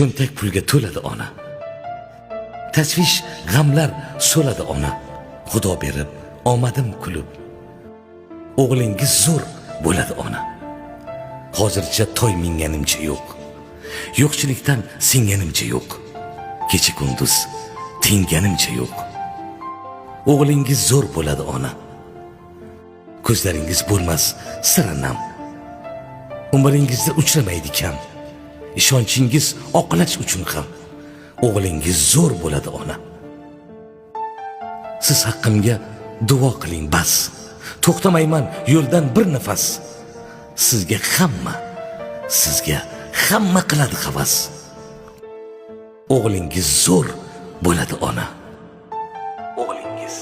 cho'ntak pulga to'ladi ona. Tashvish, g'amlar so'ladi ona. Xudo berib, omadim kulib. O'g'lingiz zo'r bo'ladi ona. Hozircha toy minganimcha yo'q. Yo'qchilikdan singanimcha yo'q. Kecha kunduz tinganimcha yo'q. O'g'lingiz zo'r bo'ladi ona. Ko'zlaringiz bo'lmas siranam. Umringizda uchramaydi kam. Ishonchingiz oqlash uchun ham. O'g'lingiz zo'r bo'ladi ona. Siz haqqimga duo qiling bas. To'xtamayman yo'ldan bir nafas. Sizga hamma qiladi havas. O'g'lingiz zo'r bo'ladi ona. O'g'lingiz